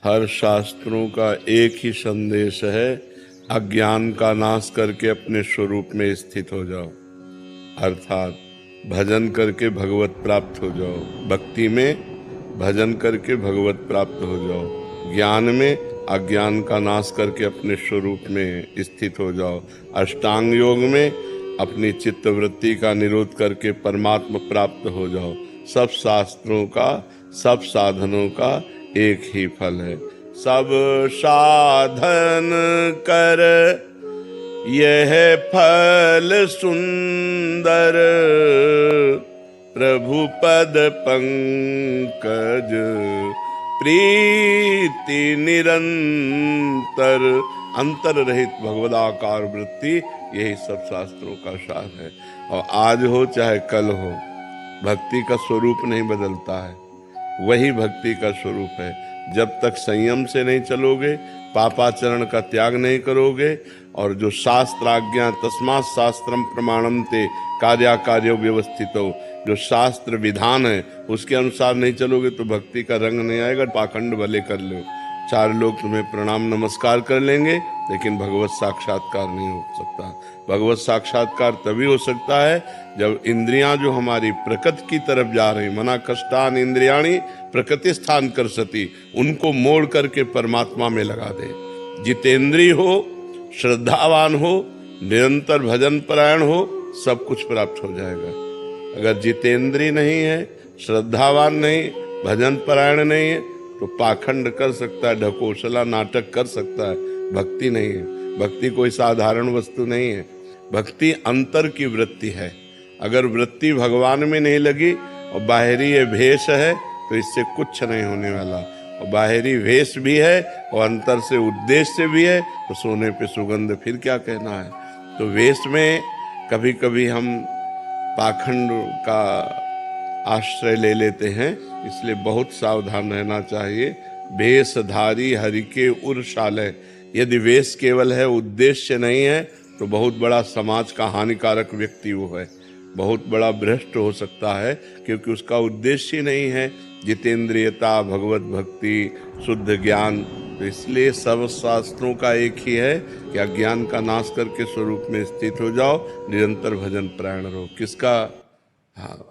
हर शास्त्रों का एक ही संदेश है, अज्ञान का नाश करके अपने स्वरूप में स्थित हो जाओ। अर्थात भजन करके भगवत प्राप्त हो जाओ, भक्ति में भजन करके भगवत प्राप्त हो जाओ, ज्ञान में अज्ञान का नाश करके अपने स्वरूप में स्थित हो जाओ, अष्टांग योग में अपनी चित्तवृत्ति का निरोध करके परमात्मा प्राप्त हो जाओ। सब शास्त्रों का, सब साधनों का एक ही फल है। सब साधन कर यह फल सुंदर, प्रभु पद पंकज प्रीति निरंतर। अंतर रहित भगवदाकार वृत्ति, यही सब शास्त्रों का सार है। और आज हो चाहे कल हो, भक्ति का स्वरूप नहीं बदलता है, वही भक्ति का स्वरूप है। जब तक संयम से नहीं चलोगे, पापाचरण का त्याग नहीं करोगे, और जो शास्त्र आज्ञा तस्मात् शास्त्रम प्रमाणम ते कार्याकार्यो व्यवस्थितो, जो शास्त्र विधान है उसके अनुसार नहीं चलोगे तो भक्ति का रंग नहीं आएगा। पाखंड भले कर लो, चार लोग तुम्हें प्रणाम नमस्कार कर लेंगे, लेकिन भगवत साक्षात्कार नहीं हो सकता। भगवत साक्षात्कार तभी हो सकता है जब इंद्रियां जो हमारी प्रकृति की तरफ जा रही, मना कष्टान इंद्रियाणी प्रकृति स्थान कर सती, उनको मोड़ करके परमात्मा में लगा दे। जितेंद्री हो, श्रद्धावान हो, निरंतर भजन परायण हो, सब कुछ प्राप्त हो जाएगा। अगर जितेंद्री नहीं है, श्रद्धावान नहीं, भजन परायण नहीं है, तो पाखंड कर सकता है, ढकोसला नाटक कर सकता है, भक्ति नहीं है। भक्ति कोई साधारण वस्तु नहीं है। भक्ति अंतर की वृत्ति है। अगर वृत्ति भगवान में नहीं लगी और बाहरी ये भेष है, तो इससे कुछ नहीं होने वाला। और बाहरी भेष भी है और अंतर से उद्देश्य भी है, तो सोने पे सुगंध, फिर क्या कहना है। तो वेश में कभी कभी हम पाखंड का आश्रय ले लेते हैं, इसलिए बहुत सावधान रहना चाहिए। वेशधारी हरि के उरशालय, यदि वेश केवल है, उद्देश्य नहीं है, तो बहुत बड़ा समाज का हानिकारक व्यक्ति वो है, बहुत बड़ा भ्रष्ट हो सकता है, क्योंकि उसका उद्देश्य ही नहीं है जितेंद्रियता, भगवत भक्ति, शुद्ध ज्ञान। तो इसलिए सब शास्त्रों का एक ही है कि अज्ञान का नाश करके स्वरूप में स्थित हो जाओ, निरंतर भजन परायण रहो। किसका